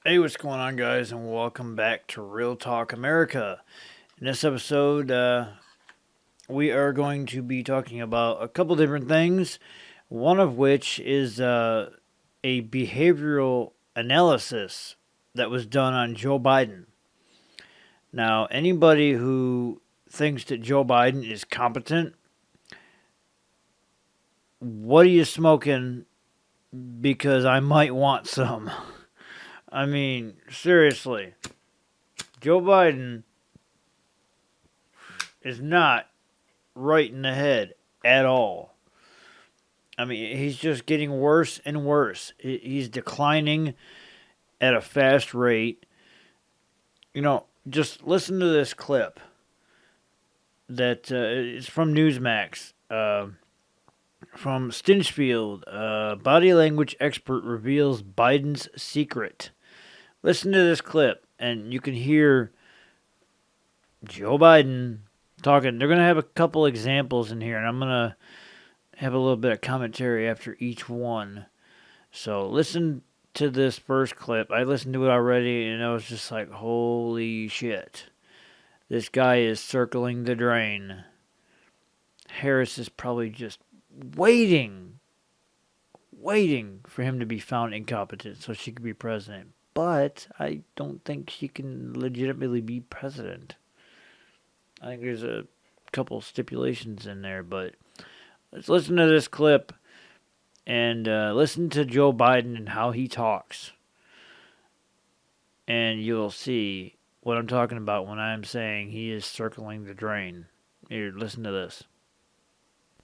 Hey, what's going on, guys, and welcome back to Real Talk America. In this episode, we are going to be talking about a couple different things, one of which is a behavioral analysis that was done on Joe Biden. Now, anybody who thinks that Joe Biden is competent, what are you smoking? Because I might want some. I mean, seriously, Joe Biden is not right in the head at all. I mean, he's just getting worse and worse. He's declining at a fast rate. Just listen to this clip that is from Newsmax. From Stinchfield, body language expert reveals Biden's secret. Listen to this clip, and you can hear Joe Biden talking. They're going to have a couple examples in here, and I'm going to have a little bit of commentary after each one. So listen to this first clip. I listened to it already, and I was just like, holy shit. This guy is circling the drain. Harris is probably just waiting for him to be found incompetent so she could be president. But I don't think she can legitimately be president. I think there's a couple stipulations in there, but let's listen to this clip and listen to Joe Biden and how he talks. And you'll see what I'm talking about when I'm saying he is circling the drain. Here, listen to this.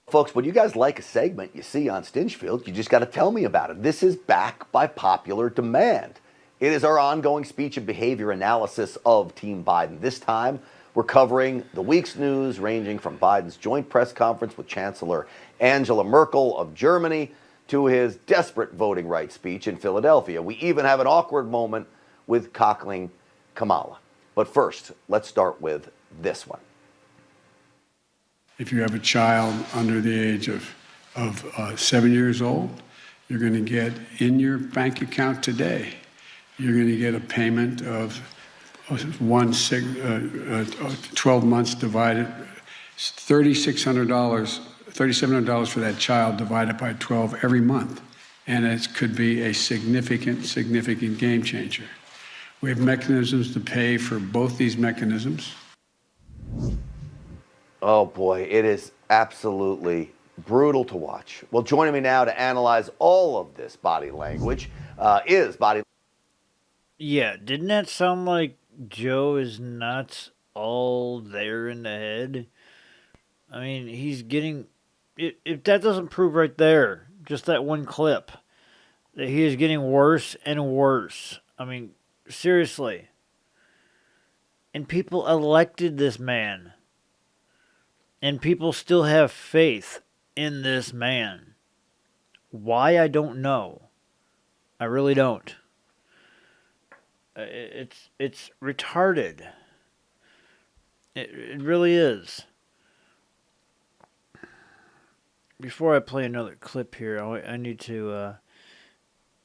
Folks, when you guys like a segment you see on Stinchfield, you just got to tell me about it. This is back by popular demand. It is our ongoing speech and behavior analysis of Team Biden. This time, we're covering the week's news ranging from Biden's joint press conference with Chancellor Angela Merkel of Germany to his desperate voting rights speech in Philadelphia. We even have an awkward moment with cockling Kamala. But first, let's start with this one. If you have a child under the age of 7 years old, you're going to get in your bank account today, you're going to get a payment of 12 months divided, $3,700 for that child divided by 12 every month. And it could be a significant game changer. We have mechanisms to pay for both these mechanisms. Oh boy, it is absolutely brutal to watch. Well, joining me now to analyze all of this body language is body. Yeah, didn't that sound like Joe is not all there in the head? I mean, he's getting... If that doesn't prove right there, just that one clip, that he is getting worse and worse. I mean, seriously. And people elected this man. And people still have faith in this man. Why, I don't know. I really don't. It's retarded. It really is. Before I play another clip here, I need to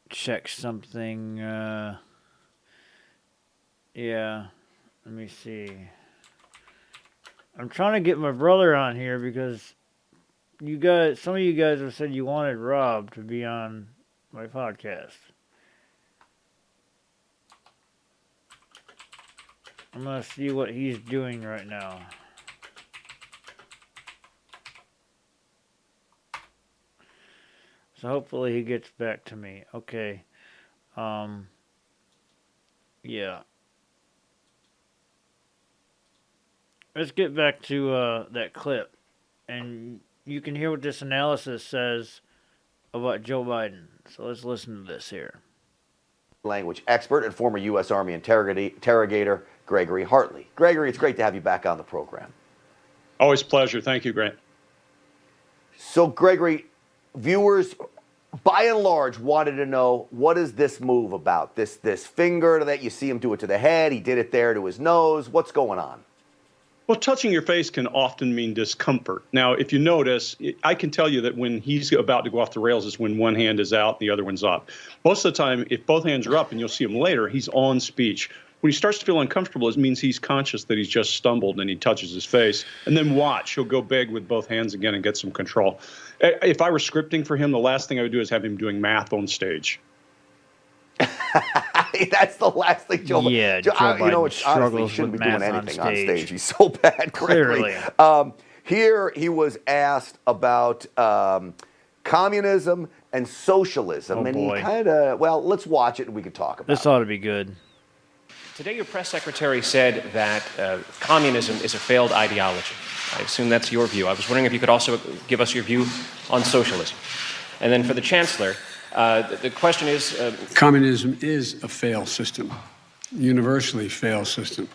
check something. Yeah, let me see. I'm trying to get my brother on here because some of you guys have said you wanted Rob to be on my podcast. I'm going to see what he's doing right now. So hopefully he gets back to me. Okay. Yeah. Let's get back to that clip. And you can hear what this analysis says about Joe Biden. So let's listen to this here. Language expert and former U.S. Army interrogator Gregory Hartley. Gregory, it's great to have you back on the program. Always a pleasure. Thank you, Grant. So, Gregory, viewers, by and large, wanted to know, what is this move about? This finger that you see him do it to the head, he did it there to his nose. What's going on? Well, touching your face can often mean discomfort. Now, if you notice, I can tell you that when he's about to go off the rails is when one hand is out, the other one's up. Most of the time, if both hands are up, and you'll see him later, he's on speech. When he starts to feel uncomfortable, it means he's conscious that he's just stumbled and he touches his face. And then watch, he'll go big with both hands again and get some control. If I were scripting for him, the last thing I would do is have him doing math on stage. That's the last thing Joe. Yeah, Joe, Joe Biden honestly, struggles shouldn't with be doing math on anything on stage. stage. He's so bad. Clearly. Here he was asked about communism and socialism, Oh, and boy. he kind of, well, let's watch it and we can talk about This it. ought to be good. Today, your press secretary said that communism is a failed ideology. I assume that's your view. I was wondering if you could also give us your view on socialism. And then for the chancellor, the question is... Communism is a failed system, universally failed system.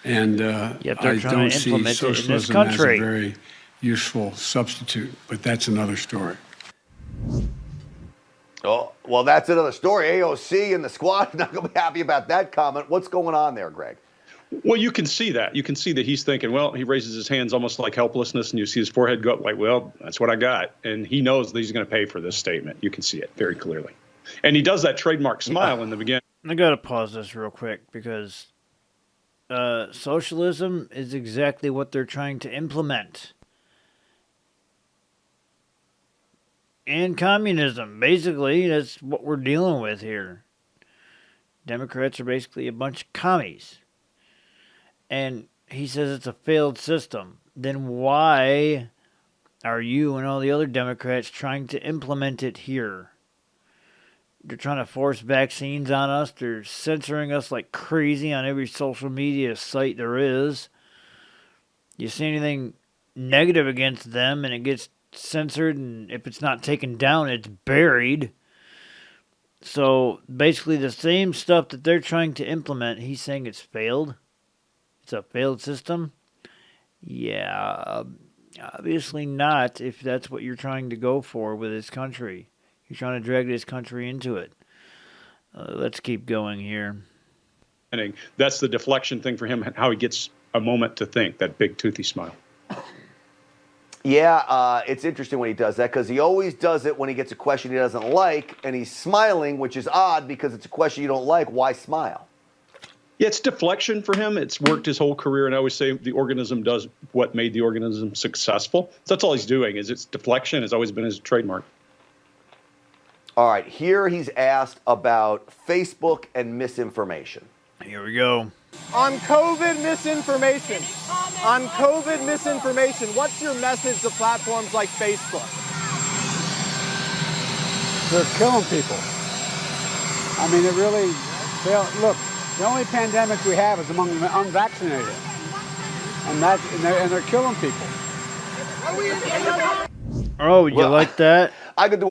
And Yet they're I trying don't to see implement it in this socialism as a country. very useful substitute, but that's another story. Oh, well, that's another story. AOC and the squad are not going to be happy about that comment. What's going on there, Greg? Well, you can see that. You can see that he's thinking, well, he raises his hands almost like helplessness, and you see his forehead go up like, well, that's what I got. And he knows that he's going to pay for this statement. You can see it very clearly. And he does that trademark smile in the beginning. I got to pause this real quick because socialism is exactly what they're trying to implement. And communism, basically, that's what we're dealing with here. Democrats are basically a bunch of commies. And he says it's a failed system. Then why are you and all the other Democrats trying to implement it here? They're trying to force vaccines on us. They're censoring us like crazy on every social media site there is. You see anything negative against them and it gets censored, and if it's not taken down, it's buried. So basically the same stuff that they're trying to implement, he's saying it's failed. It's a failed system. Yeah, obviously not if that's what you're trying to go for with this country. You're trying to drag this country into it. Let's keep going here. That's the deflection thing for him, how he gets a moment to think, that big toothy smile. Yeah, it's interesting when he does that because he always does it when he gets a question he doesn't like, and he's smiling, which is odd because it's a question you don't like. Why smile? Yeah, it's deflection for him. It's worked his whole career, and I always say the organism does what made the organism successful. So that's all he's doing, is it's deflection. Has always been his trademark. All right, here he's asked about Facebook and misinformation. Here we go. On COVID misinformation, what's your message to platforms like Facebook? They're killing people. I mean, it really, look, the only pandemic we have is among the unvaccinated. And they're killing people. Oh, you like that? I could do.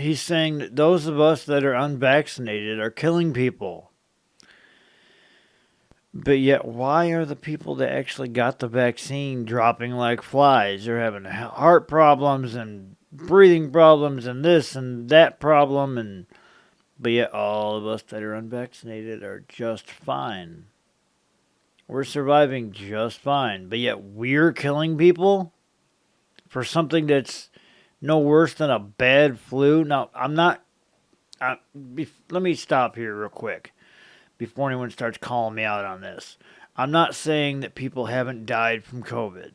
He's saying that those of us that are unvaccinated are killing people. But yet, why are the people that actually got the vaccine dropping like flies? They're having heart problems and breathing problems and this and that problem, but yet all of us that are unvaccinated are just fine. We're surviving just fine, but yet we're killing people for something that's no worse than a bad flu. Now, let me stop here real quick before anyone starts calling me out on this. I'm not saying that people haven't died from COVID,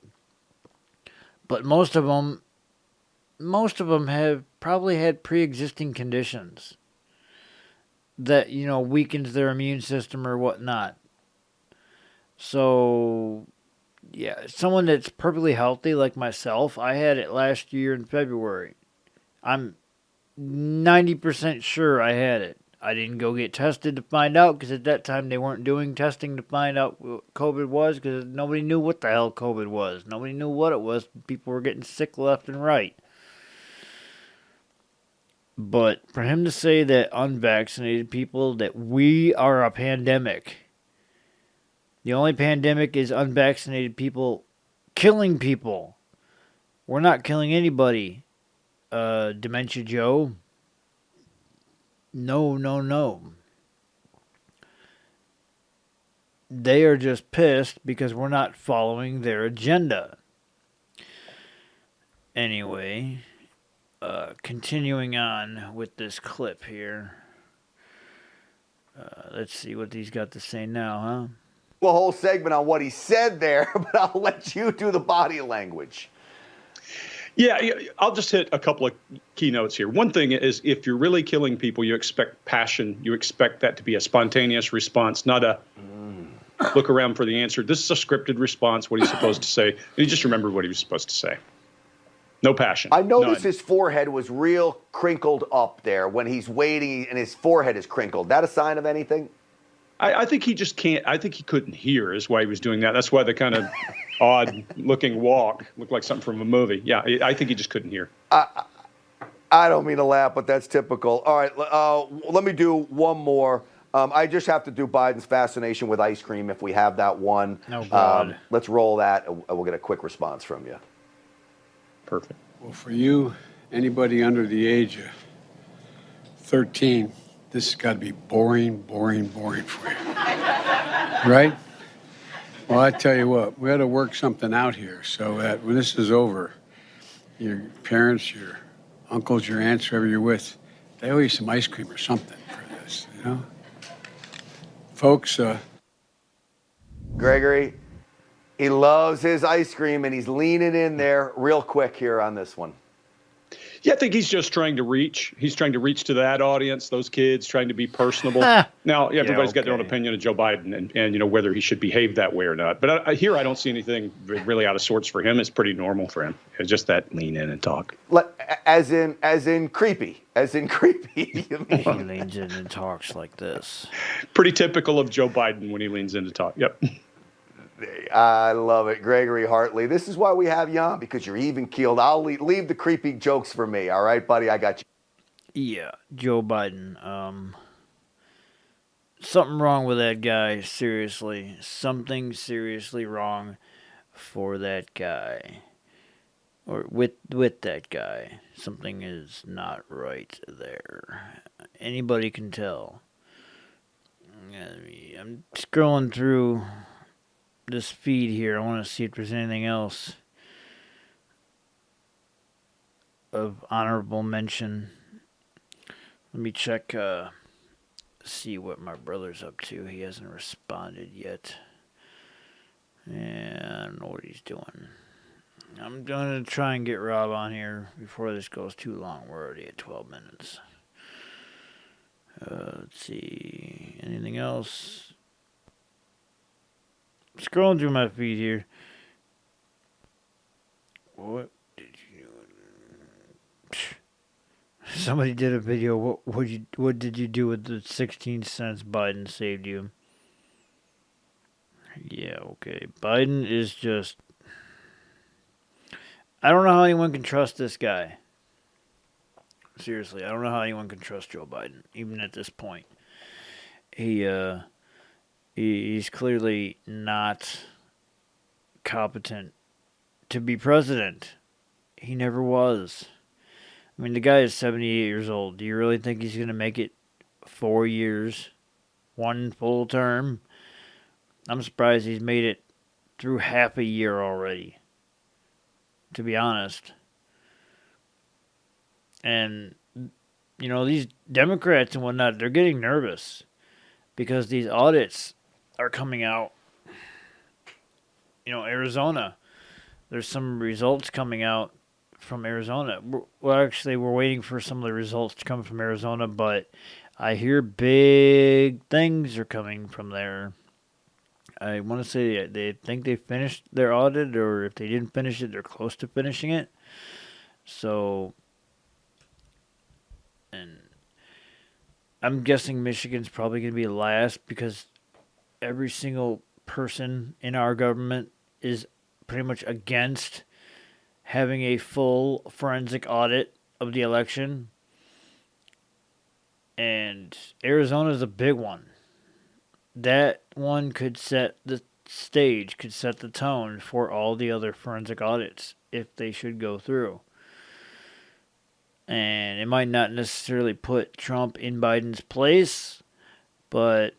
but most of them have probably had pre-existing conditions that, weakens their immune system or whatnot. So, yeah, someone that's perfectly healthy like myself, I had it last year in February. I'm 90% sure I had it. I didn't go get tested to find out because at that time they weren't doing testing to find out what COVID was because nobody knew what the hell COVID was. Nobody knew what it was. People were getting sick left and right. But for him to say that unvaccinated people, that we are a pandemic, the only pandemic is unvaccinated people killing people. We're not killing anybody. Dementia Joe. No. they are just pissed because we're not following their agenda. Anyway, continuing on with this clip here. Let's see what he's got to say now, huh? A whole segment on what he said there, but I'll let you do the body language. Yeah, I'll just hit a couple of keynotes here. One thing is, if you're really killing people, you expect passion. You expect that to be a spontaneous response, not a look around for the answer. This is a scripted response, what he's supposed to say. And he just remembered what he was supposed to say. No passion. I noticed None. his forehead was real crinkled up there when he's waiting, and his forehead is crinkled. That a sign of anything? I think he just can't. I think he couldn't hear is why he was doing that. That's why the kind of odd-looking walk looked like something from a movie. Yeah, I think he just couldn't hear. I don't mean to laugh, but that's typical. All right, let me do one more. I just have to do Biden's fascination with ice cream if we have that one. Oh, God. Let's roll that, and we'll get a quick response from you. Perfect. Well, for you, anybody under the age of 13, this has got to be boring for you. Right? Well, I tell you what, we got to work something out here so that when this is over, your parents, your uncles, your aunts, whoever you're with, they owe you some ice cream or something for this, you know? Folks, Gregory, he loves his ice cream, and he's leaning in there real quick here on this one. Yeah, I think he's just trying to reach. He's trying to reach to that audience, those kids, trying to be personable. Now, everybody's got their own opinion of Joe Biden and whether he should behave that way or not. But here I don't see anything really out of sorts for him. It's pretty normal for him. It's just that lean in and talk. As in creepy. As in creepy. You mean? He leans in and talks like this. Pretty typical of Joe Biden when he leans in to talk. Yep. I love it. Gregory Hartley. This is why we have you on, because you're even keeled. I'll leave the creepy jokes for me. All right, buddy? I got you. Yeah, Joe Biden. Something wrong with that guy, seriously. Something seriously wrong for that guy. Or with that guy. Something is not right there. Anybody can tell. I'm scrolling through this feed here. I want to see if there's anything else of honorable mention. Let me check, see what my brother's up to. He hasn't responded yet. And I don't know what he's doing. I'm going to try and get Rob on here before this goes too long. We're already at 12 minutes. Let's see. Anything else? Scrolling through my feed here. What did you do? Somebody did a video. What did you do with the 16 cents Biden saved you? Yeah, okay. Biden is just... I don't know how anyone can trust this guy. Seriously, I don't know how anyone can trust Joe Biden, even at this point. He's clearly not competent to be president. He never was. I mean, the guy is 78 years old. Do you really think he's going to make it 4 years, one full term? I'm surprised he's made it through half a year already, to be honest. And, these Democrats and whatnot, they're getting nervous because these audits are coming out. Arizona, there's some results coming out from Arizona. We're waiting for some of the results to come from Arizona, but I hear big things are coming from there. I want to say they think they finished their audit, or if they didn't finish it, they're close to finishing it. So, and I'm guessing Michigan's probably going to be last because every single person in our government is pretty much against having a full forensic audit of the election. And Arizona's a big one. That one could set the stage, could set the tone for all the other forensic audits if they should go through. And it might not necessarily put Trump in Biden's place, but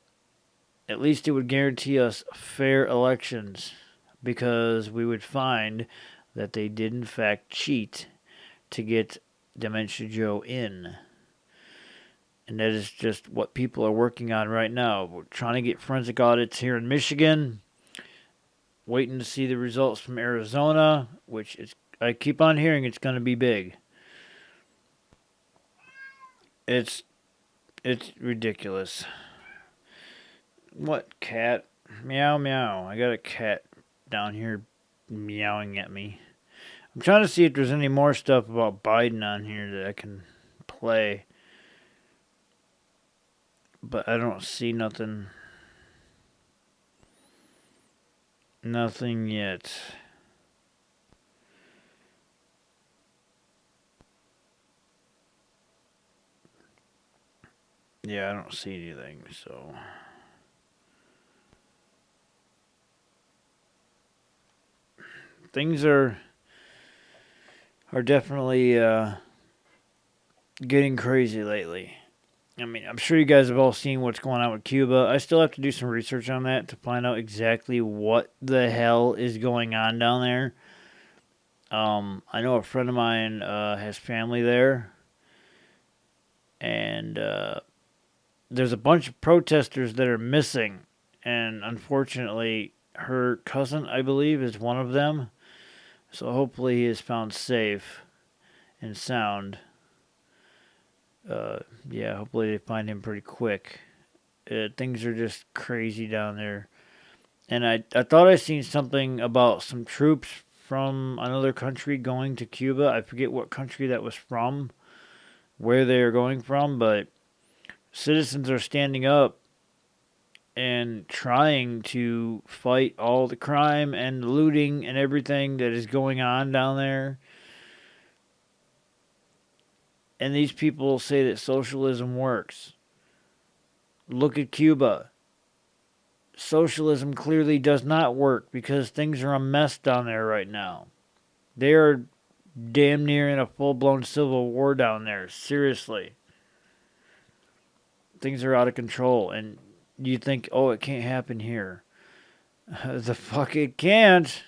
At least it would guarantee us fair elections, because we would find that they did in fact cheat to get Dementia Joe in. And that is just what people are working on right now. We're trying to get forensic audits here in Michigan, waiting to see the results from Arizona, which is, I keep on hearing it's going to be big. It's ridiculous. What cat? Meow meow. I got a cat down here meowing at me. I'm trying to see if there's any more stuff about Biden on here that I can play. But I don't see nothing. Nothing yet. Yeah, I don't see anything, so. Things are definitely getting crazy lately. I mean, I'm sure you guys have all seen what's going on with Cuba. I still have to do some research on that to find out exactly what the hell is going on down there. I know a friend of mine has family there, and there's a bunch of protesters that are missing, and unfortunately, her cousin, I believe, is one of them. So hopefully he is found safe and sound. Yeah, hopefully they find him pretty quick. Things are just crazy down there. And I thought I seen something about some troops from another country going to Cuba. I forget what country that was from, where they are going from, but citizens are standing up and trying to fight all the crime and looting and everything that is going on down there. And these people say that socialism works. Look at Cuba. Socialism clearly does not work because things are a mess down there right now. They are damn near in a full-blown civil war down there. Seriously. Things are out of control. And you think, oh, it can't happen here. The fuck it can't.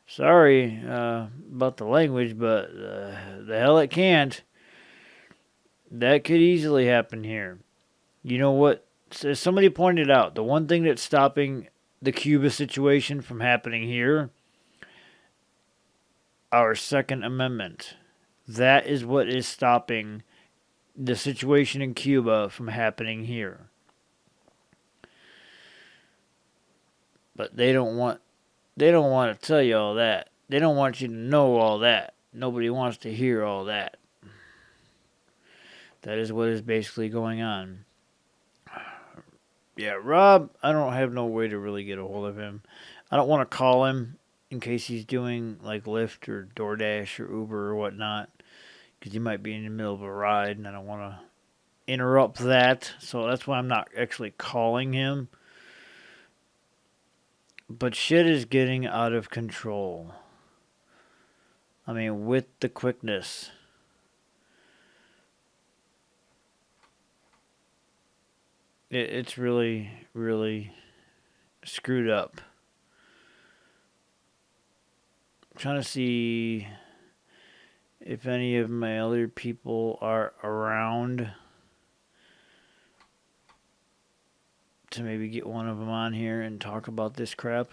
Sorry about the language, but the hell it can't. That could easily happen here. You know what? As somebody pointed out, the one thing that's stopping the Cuba situation from happening here, our Second Amendment. That is what is stopping the situation in Cuba from happening here. But they don't want to tell you all that. They don't want you to know all that. Nobody wants to hear all that. That is what is basically going on. Yeah, Rob, I don't have no way to really get a hold of him. I don't want to call him in case he's doing like Lyft or DoorDash or Uber or whatnot, because he might be in the middle of a ride and I don't want to interrupt that. So that's why I'm not actually calling him. But shit is getting out of control. I mean, with the quickness. It's really, really screwed up. I'm trying to see if any of my other people are around to maybe get one of them on here and talk about this crap.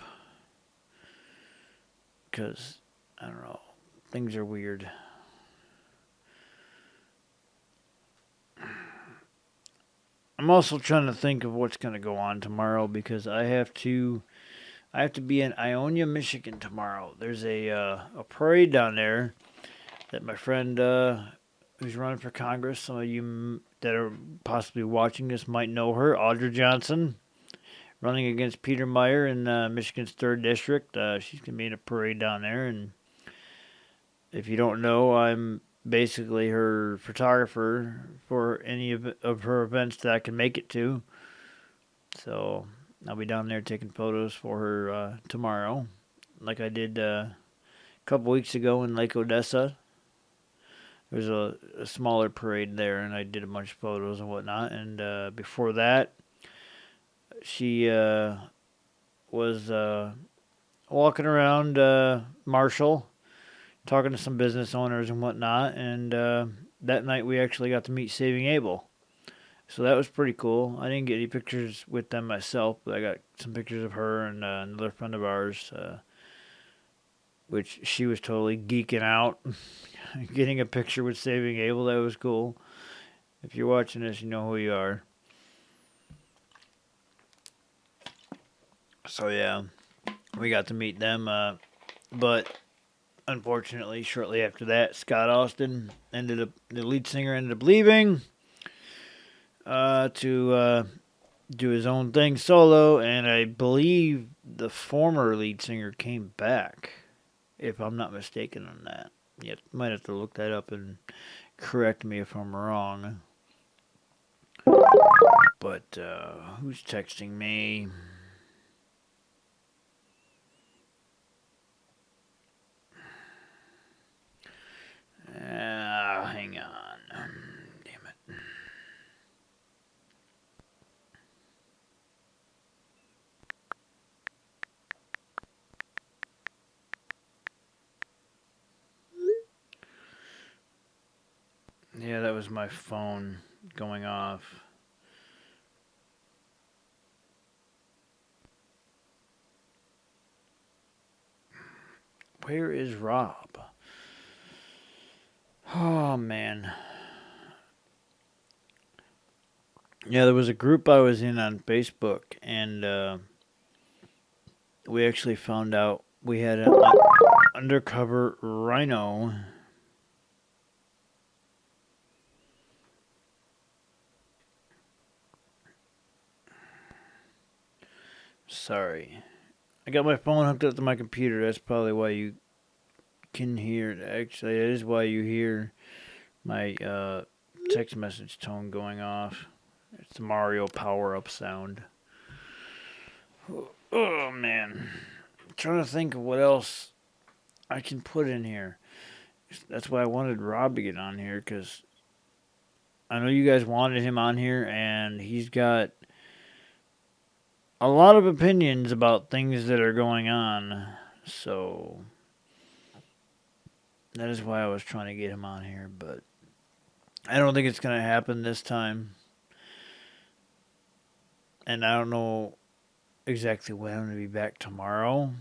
Because, I don't know, things are weird. I'm also trying to think of what's going to go on tomorrow because I have to be in Ionia, Michigan tomorrow. There's a parade down there that my friend who's running for Congress, some of you that are possibly watching this might know her, Audra Johnson, running against Peter Meyer in Michigan's 3rd District. She's going to be in a parade down there, and if you don't know, I'm basically her photographer for any of her events that I can make it to. So I'll be down there taking photos for her tomorrow, like I did a couple weeks ago in Lake Odessa. There's a smaller parade there, and I did a bunch of photos and whatnot. And before that, she was walking around Marshall, talking to some business owners and whatnot, and that night we actually got to meet Saving Abel. So that was pretty cool. I didn't get any pictures with them myself, but I got some pictures of her and another friend of ours, which she was totally geeking out. Getting a picture with Saving Abel, that was cool. If you're watching this, you know who you are. So yeah, we got to meet them, but unfortunately, shortly after that, Scott Austin the lead singer ended up leaving to do his own thing solo, and I believe the former lead singer came back, if I'm not mistaken on that. You might have to look that up and correct me if I'm wrong. But who's texting me? Hang on. Damn it. Yeah, that was my phone going off. Where is Rob? Oh, man. Yeah, there was a group I was in on Facebook, and we actually found out we had an undercover rhino. Sorry. I got my phone hooked up to my computer. That's probably why you can hear it. Actually, that is why you hear my text message tone going off. It's the Mario power-up sound. Oh, man. I'm trying to think of what else I can put in here. That's why I wanted Rob to get on here, because I know you guys wanted him on here, and he's got a lot of opinions about things that are going on. So that is why I was trying to get him on here, but I don't think it's going to happen this time. And I don't know exactly when I'm going to be back tomorrow.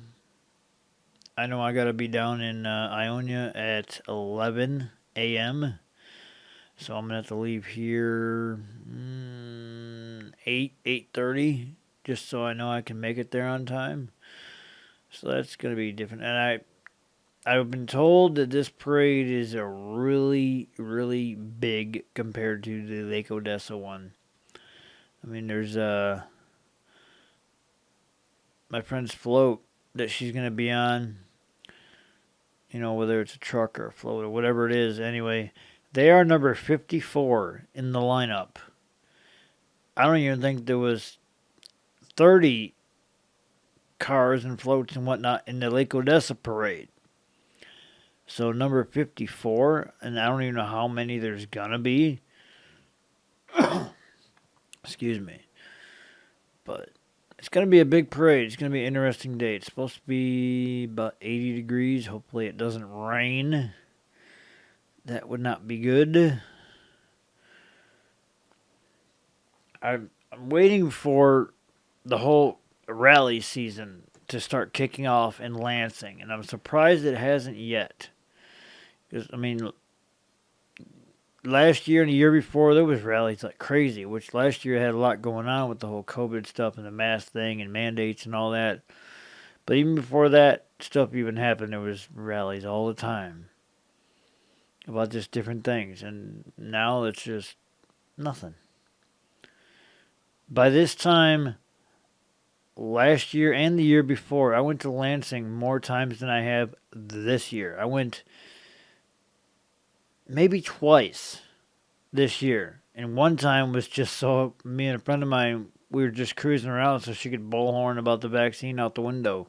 I know I got to be down in Ionia at 11 a.m. So I'm going to have to leave here 8:30, just so I know I can make it there on time. So that's going to be different. And I've been told that this parade is a really, really big compared to the Lake Odessa one. I mean, there's my friend's float that she's going to be on, you know, whether it's a truck or a float or whatever it is. Anyway, they are number 54 in the lineup. I don't even think there was 30 cars and floats and whatnot in the Lake Odessa parade. So number 54, and I don't even know how many there's gonna be. Excuse me. But it's gonna be a big parade. It's gonna be an interesting day. It's supposed to be about 80 degrees. Hopefully it doesn't rain. That would not be good. I'm waiting for the whole rally season to start kicking off in Lansing, and I'm surprised it hasn't yet. Because, I mean, last year and the year before, there was rallies like crazy, which last year had a lot going on with the whole COVID stuff and the mask thing and mandates and all that. But even before that stuff even happened, there was rallies all the time about just different things. And now it's just nothing. By this time, last year and the year before, I went to Lansing more times than I have this year. I went maybe twice this year. And one time was just so me and a friend of mine, we were just cruising around so she could bullhorn about the vaccine out the window.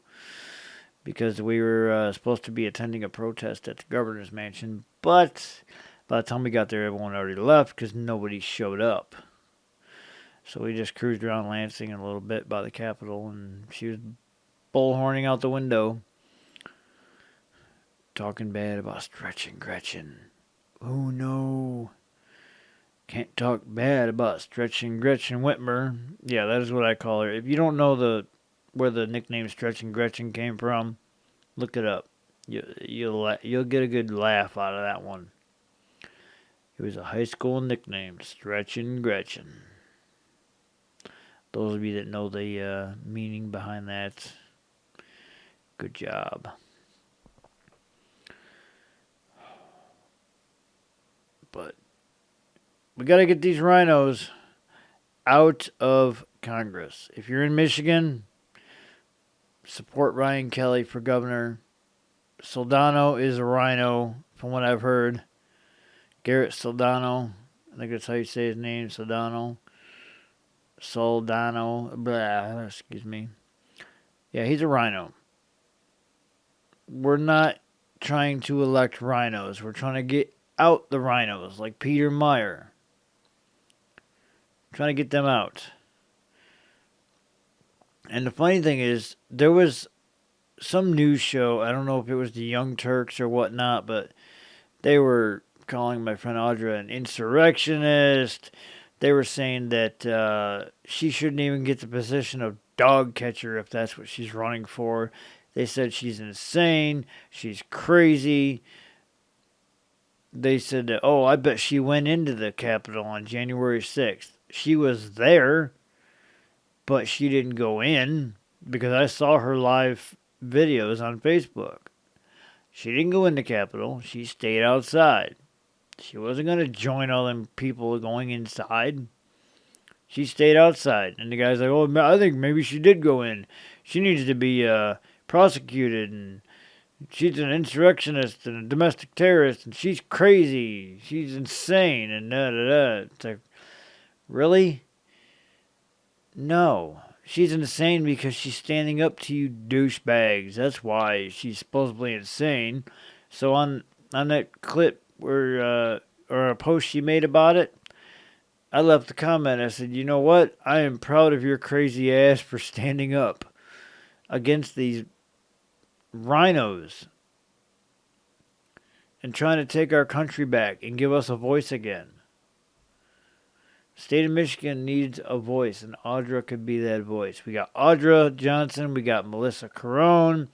Because we were supposed to be attending a protest at the governor's mansion. But by the time we got there, everyone already left because nobody showed up. So we just cruised around Lansing a little bit by the Capitol, and she was bullhorning out the window, talking bad about Stretching Gretchen. Oh no. Can't talk bad about Stretching Gretchen Whitmer. Yeah, that is what I call her. If you don't know where the nickname Stretching Gretchen came from, look it up. You'll get a good laugh out of that one. It was a high school nickname, Stretching Gretchen. Those of you that know the meaning behind that, good job. But we got to get these RINOs out of Congress. If you're in Michigan, support Ryan Kelly for governor. Soldano is a RINO, from what I've heard. Garrett Soldano, I think that's how you say his name, Soldano, blah, excuse me. Yeah, he's a RINO. We're not trying to elect RINOs. We're trying to get out the RINOs, like Peter Meyer. Trying to get them out. And the funny thing is, there was some news show, I don't know if it was the Young Turks or whatnot, but they were calling my friend Audra an insurrectionist. They were saying that she shouldn't even get the position of dog catcher if that's what she's running for. They said she's insane, she's crazy. They said that, oh, I bet she went into the Capitol on January 6th. She was there, but she didn't go in because I saw her live videos on Facebook. She didn't go in the Capitol. She stayed outside. She wasn't going to join all them people going inside. She stayed outside. And the guy's like, oh, I think maybe she did go in. She needs to be prosecuted, and she's an insurrectionist and a domestic terrorist, and she's crazy. She's insane, and da-da-da. It's like, really? No. She's insane because she's standing up to you douchebags. That's why she's supposedly insane. So on that clip where or a post she made about it, I left a comment. I said, you know what? I am proud of your crazy ass for standing up against these RINOs and trying to take our country back and give us a voice again. State of Michigan needs a voice, and Audra could be that voice. We got Audra Johnson, we got Melissa Carone,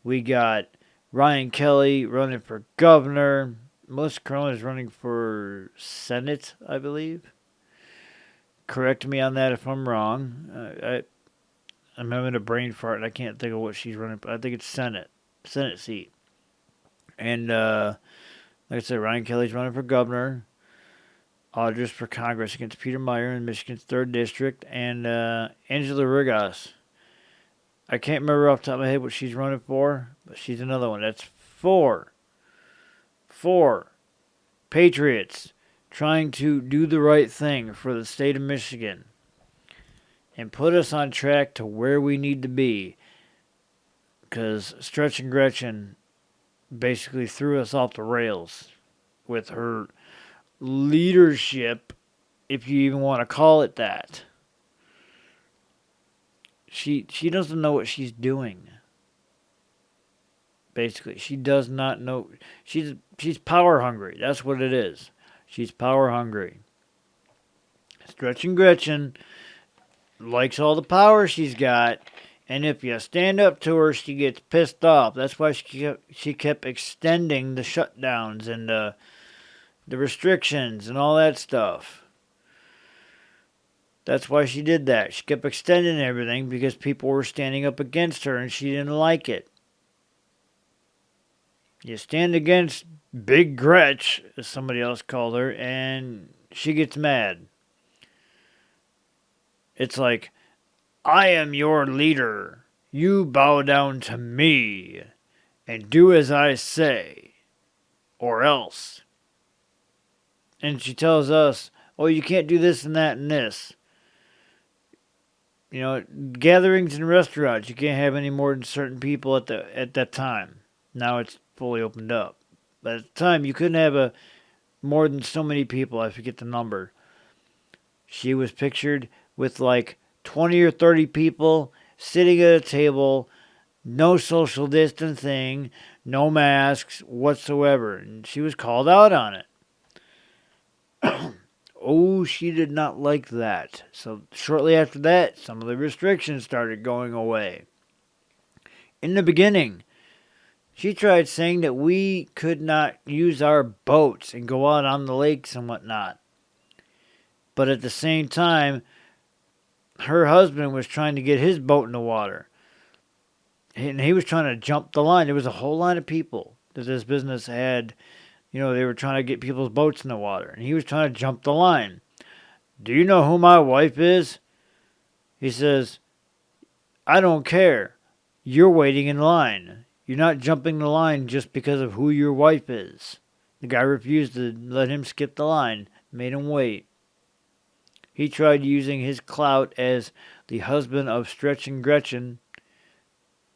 we got Ryan Kelly running for governor. Melissa Carone is running for Senate, I believe. Correct me on that if I'm wrong. I'm having a brain fart, and I can't think of what she's running for. I think it's Senate seat. And like I said, Ryan Kelly's running for governor. Audra's for Congress against Peter Meyer in Michigan's 3rd District. And Angela Rigas. I can't remember off the top of my head what she's running for, but she's another one. That's four patriots trying to do the right thing for the state of Michigan and put us on track to where we need to be. Because Stretching Gretchen basically threw us off the rails with her leadership, if you even want to call it that. She doesn't know what she's doing. Basically, she does not know. She's power hungry. That's what it is. She's power hungry. Stretching Gretchen likes all the power she's got, and if you stand up to her, she gets pissed off. That's why she kept extending the shutdowns and the restrictions and all that stuff. That's why she did that. She kept extending everything because people were standing up against her, and she didn't like it. You stand against Big Gretch, as somebody else called her, and she gets mad. It's like, I am your leader. You bow down to me and do as I say, or else. And she tells us, oh, you can't do this and that and this. You know, gatherings in restaurants, you can't have any more than certain people at that time. Now it's fully opened up. But at the time, you couldn't have more than so many people. I forget the number. She was pictured with like 20 or 30 people sitting at a table, no social distancing, no masks whatsoever. And she was called out on it. Oh, she did not like that. So shortly after that, some of the restrictions started going away. In the beginning, she tried saying that we could not use our boats and go out on the lakes and whatnot. But at the same time, her husband was trying to get his boat in the water. And he was trying to jump the line. There was a whole line of people that this business had. They were trying to get people's boats in the water. And he was trying to jump the line. Do you know who my wife is? He says, I don't care. You're waiting in line. You're not jumping the line just because of who your wife is. The guy refused to let him skip the line, made him wait. He tried using his clout as the husband of Stretch and Gretchen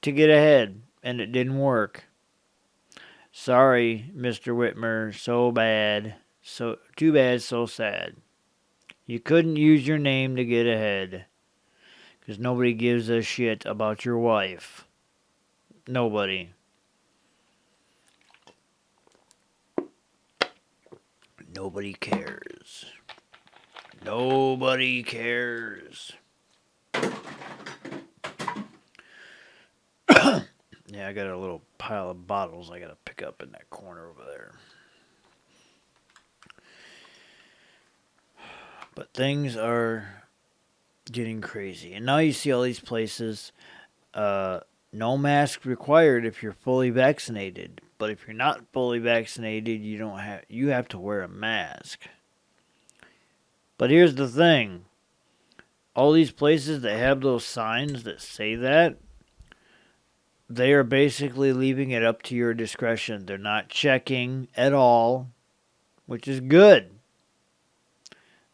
to get ahead, and it didn't work. Sorry, Mr. Whitmer, so bad. So too bad, so sad. You couldn't use your name to get ahead. Because nobody gives a shit about your wife. Nobody. Nobody cares. Nobody cares. Yeah, I got a little pile of bottles I gotta pick up in that corner over there. But things are getting crazy. And now you see all these places, no mask required if you're fully vaccinated. But if you're not fully vaccinated, you have to wear a mask. But here's the thing. All these places that have those signs that say that, they are basically leaving it up to your discretion. They're not checking at all, which is good.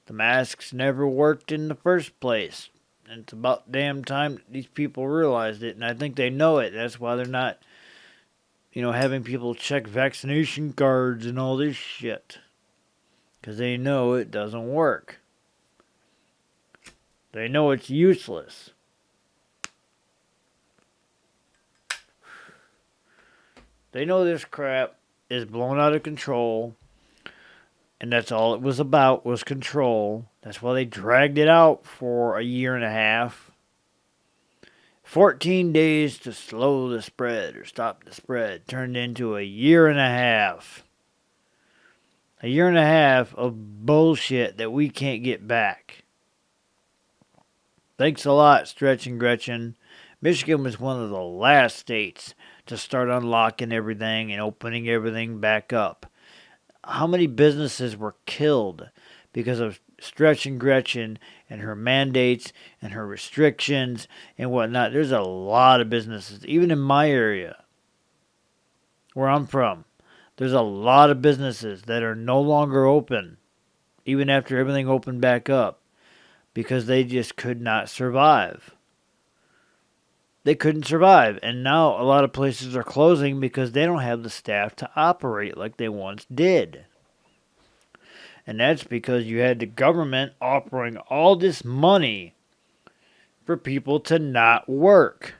The masks never worked in the first place. And it's about damn time these people realized it. And I think they know it. That's why they're not, having people check vaccination cards and all this shit. Because they know it doesn't work. They know it's useless. They know this crap is blown out of control. And that's all it was about, was control. That's why they dragged it out for a year and a half. 14 days to slow the spread or stop the spread turned into a year and a half. A year and a half of bullshit that we can't get back. Thanks a lot, Stretch and Gretchen. Michigan was one of the last states to start unlocking everything and opening everything back up. How many businesses were killed because of Stretch and Gretchen and her mandates and her restrictions and whatnot? There's a lot of businesses, even in my area where I'm from. There's a lot of businesses that are no longer open, even after everything opened back up, because they just could not survive. They couldn't survive. And now a lot of places are closing because they don't have the staff to operate like they once did. And that's because you had the government offering all this money for people to not work.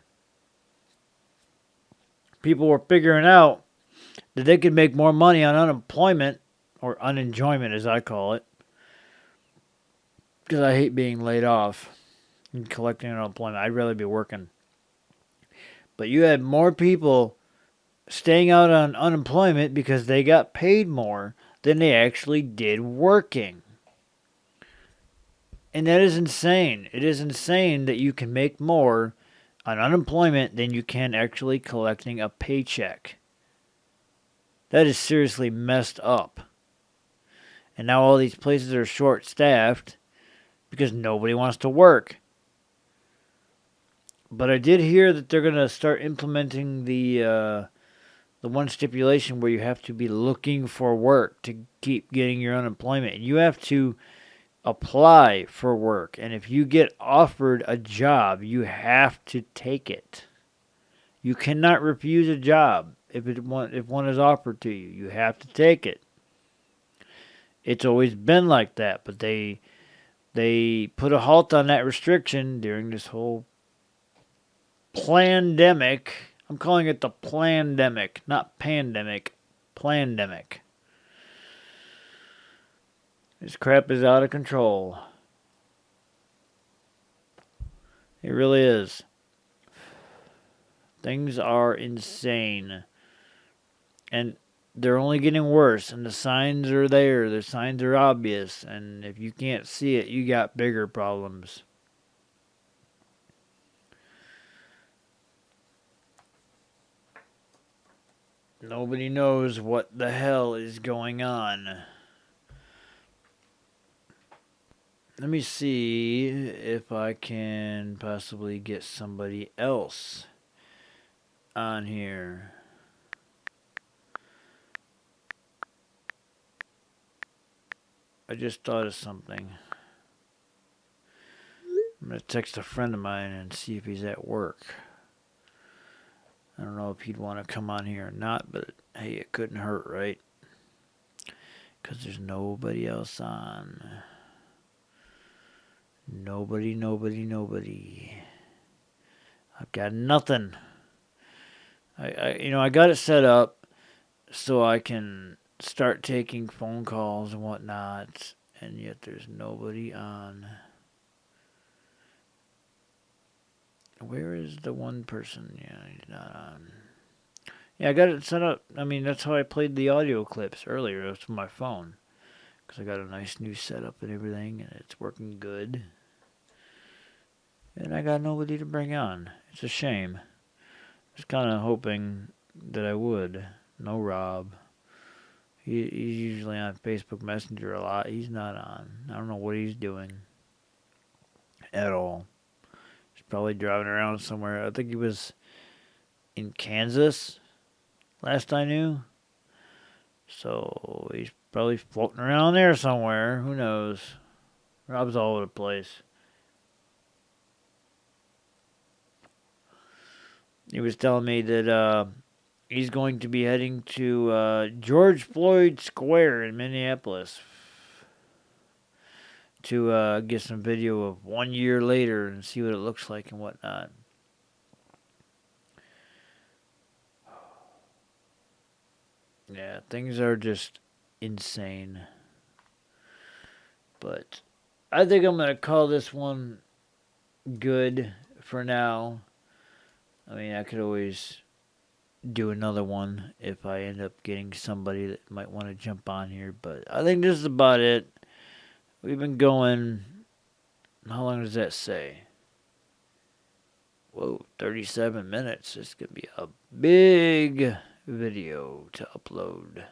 People were figuring out that they could make more money on unemployment, or unenjoyment as I call it, because I hate being laid off and collecting unemployment. I'd rather be working. But you had more people staying out on unemployment because they got paid more than they actually did working. And that is insane. It is insane that you can make more on unemployment than you can actually collecting a paycheck. That is seriously messed up. And now all these places are short-staffed because nobody wants to work. But I did hear that they're going to start implementing the one stipulation where you have to be looking for work to keep getting your unemployment. And you have to apply for work. And if you get offered a job, you have to take it. You cannot refuse a job if one is offered to you. You have to take it. It's always been like that, but they They put a halt on that restriction during this whole plandemic. I'm calling it the plandemic, not pandemic. Plandemic. This crap is out of control. It really is. Things are insane. And they're only getting worse, and the signs are there. The signs are obvious, and if you can't see it, you got bigger problems. Nobody knows what the hell is going on. Let me see if I can possibly get somebody else on here. I just thought of something. I'm going to text a friend of mine and see if he's at work. I don't know if he'd want to come on here or not, but hey, it couldn't hurt, right? Because there's nobody else on. Nobody. I've got nothing. I got it set up so I can start taking phone calls and whatnot, and yet there's nobody on. Where is the one person? Yeah, he's not on. Yeah, I got it set up. I mean, that's how I played the audio clips earlier. It was from my phone. Because I got a nice new setup and everything, and it's working good. And I got nobody to bring on. It's a shame. I was kind of hoping that I would. No Rob. He's usually on Facebook Messenger a lot. He's not on. I don't know what he's doing at all. He's probably driving around somewhere. I think he was in Kansas last I knew. So he's probably floating around there somewhere. Who knows? Rob's all over the place. He was telling me that he's going to be heading to George Floyd Square in Minneapolis to get some video of 1 year later and see what it looks like and whatnot. Yeah, things are just insane. But I think I'm going to call this one good for now. I mean, I could always do another one if I end up getting somebody that might want to jump on here. But I think this is about it. We've been going... How long does that say? Whoa, 37 minutes. This could be a big video to upload.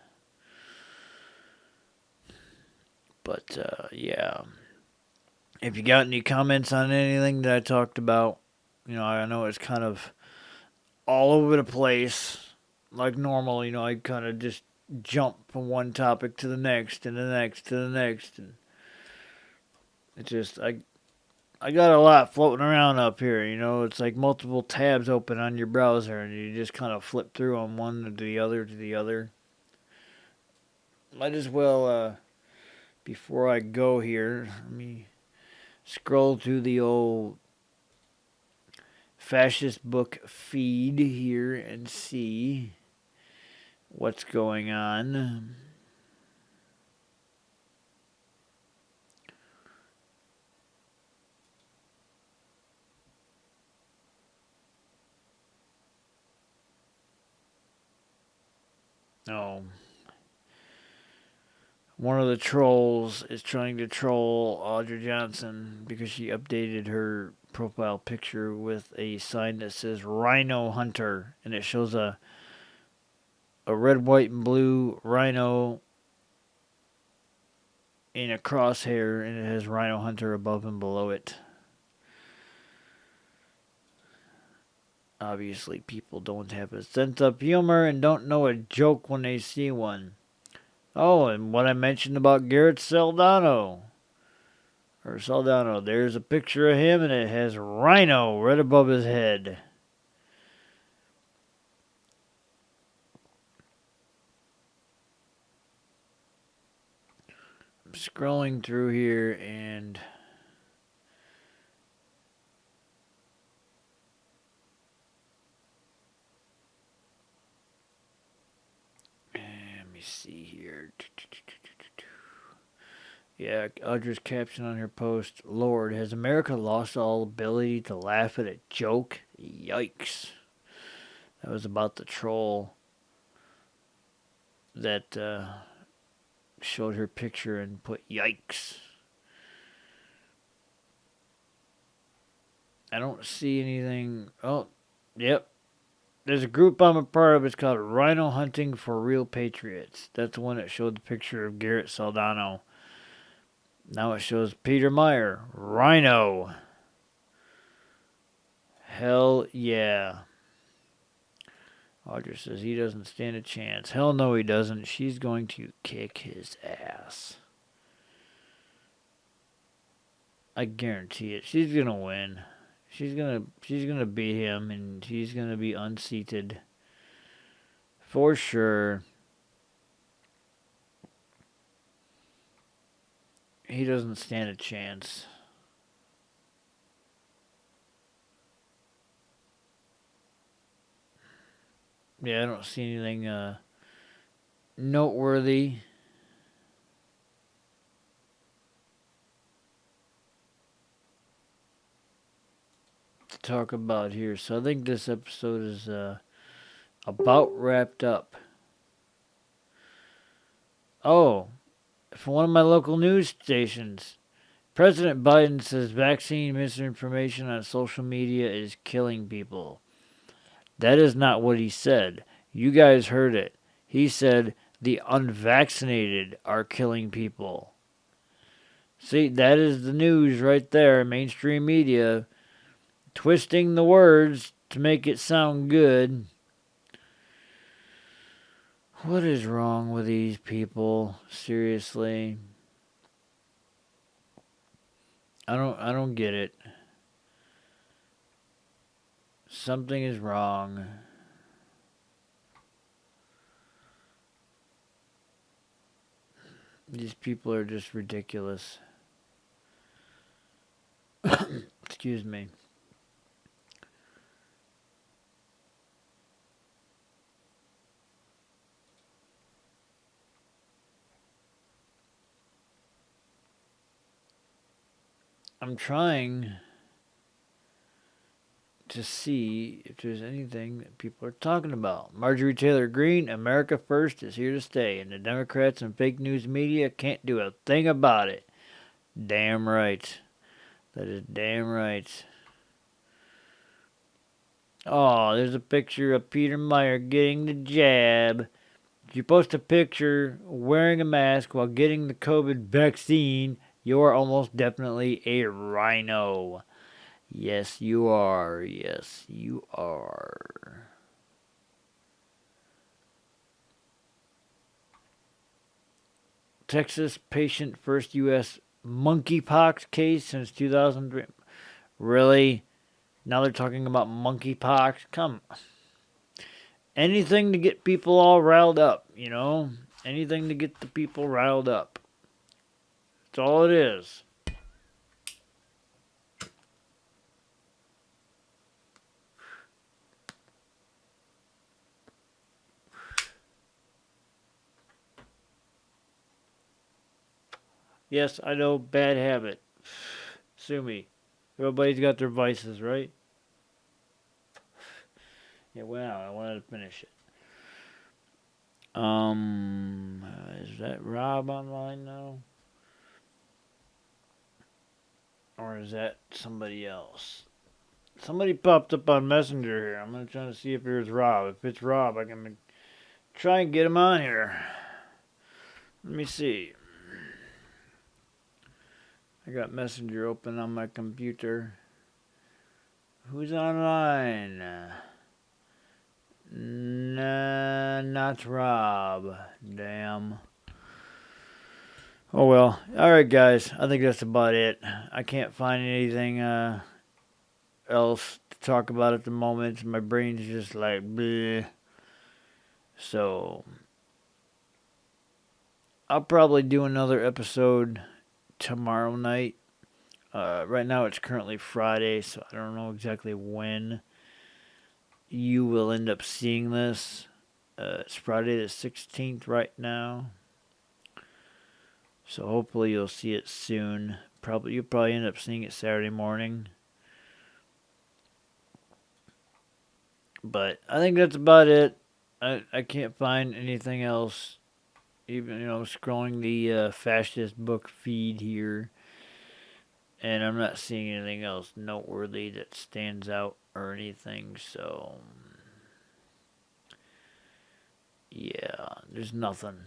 But, yeah. If you got any comments on anything that I talked about, I know it's kind of all over the place. Like normal, I kind of just jump from one topic to the next and the next to the next. And it's just, I got a lot floating around up here, It's like multiple tabs open on your browser and you just kind of flip through them one to the other to the other. Might as well, before I go here, let me scroll through the old fascist book feed here and see what's going on. Oh. One of the trolls is trying to troll Audrey Johnson because she updated her profile picture with a sign that says Rhino Hunter, and it shows a red, white, and blue rhino in a crosshair, and it has Rhino Hunter above and below it. Obviously, people don't have a sense of humor and don't know a joke when they see one. Oh, and what I mentioned about Garrett Saldano. There's a picture of him, and it has Rhino right above his head. I'm scrolling through here, and me see here. Yeah, Audra's caption on her post, Lord, has America lost all ability to laugh at a joke? Yikes. That was about the troll that showed her picture and put yikes. I don't see anything. Oh, yep. There's a group I'm a part of. It's called Rhino Hunting for Real Patriots. That's the one that showed the picture of Garrett Saldano. Now it shows Peter Meyer. Rhino. Hell yeah. Audra says he doesn't stand a chance. Hell no he doesn't. She's going to kick his ass. I guarantee it. She's gonna win. She's gonna beat him, and he's gonna be unseated for sure. He doesn't stand a chance. Yeah, I don't see anything noteworthy. To talk about here. So I think this episode is about wrapped up. Oh, from one of my local news stations. President Biden says vaccine misinformation on social media is killing people. That is not what he said. You guys heard it. He said the unvaccinated are killing people. See, that is the news right there. Mainstream media twisting the words to make it sound good. What is wrong with these people? Seriously. I don't get it. Something is wrong. These people are just ridiculous. Excuse me. I'm trying to see if there's anything that people are talking about. Marjorie Taylor Greene, America First is here to stay, and the Democrats and fake news media can't do a thing about it. Damn right. That is damn right. Oh, there's a picture of Peter Meyer getting the jab. If you post a picture wearing a mask while getting the COVID vaccine, you are almost definitely a rhino. Yes, you are. Yes, you are. Texas patient first U.S. monkeypox case since 2003. Really? Now they're talking about monkeypox? Come on. Anything to get people all riled up, you know? Anything to get the people riled up. That's all it is. Yes, I know, bad habit. Sue me. Everybody's got their vices, right? Yeah, well, I wanted to finish it. Is that Rob online now? Or is that somebody else? Somebody popped up on Messenger here. I'm going to try to see if there's Rob. If it's Rob, I can try and get him on here. Let me see. I got Messenger open on my computer. Who's online? Nah, not Rob. Damn. Oh well. Alright guys, I think that's about it. I can't find anything else to talk about at the moment. My brain's just like bleh. So I'll probably do another episode tomorrow night. Right now it's currently Friday, so I don't know exactly when you will end up seeing this. It's Friday the 16th right now. So hopefully you'll see it soon. You'll probably end up seeing it Saturday morning. But I think that's about it. I can't find anything else. Even, scrolling the fascist book feed here. And I'm not seeing anything else noteworthy that stands out or anything. So, yeah, there's nothing.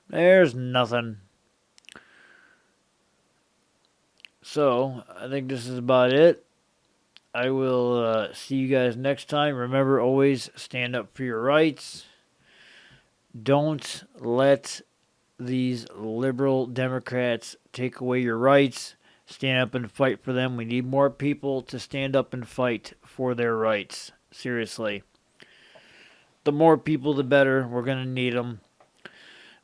There's nothing. So, I think this is about it. I will see you guys next time. Remember, always stand up for your rights. Don't let these liberal Democrats take away your rights. Stand up and fight for them. We need more people to stand up and fight for their rights. Seriously. The more people, the better. We're going to need them.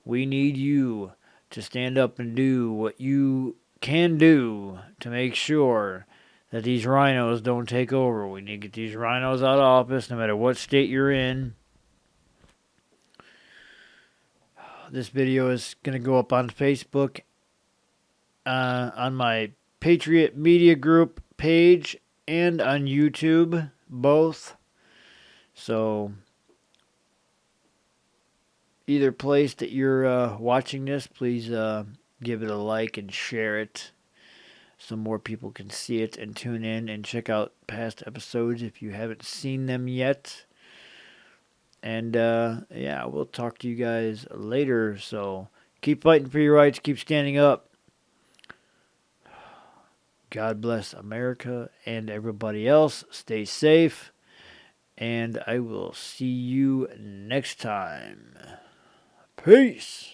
We need you to stand up and do what you can do to make sure that these RINOs don't take over. We need to get these RINOs out of office no matter what state you're in. This video is going to go up on Facebook, on my Patriot Media Group page, and on YouTube, both. So, either place that you're watching this, please give it a like and share it so more people can see it and tune in and check out past episodes if you haven't seen them yet. And, yeah, we'll talk to you guys later. So, keep fighting for your rights. Keep standing up. God bless America and everybody else. Stay safe. And I will see you next time. Peace.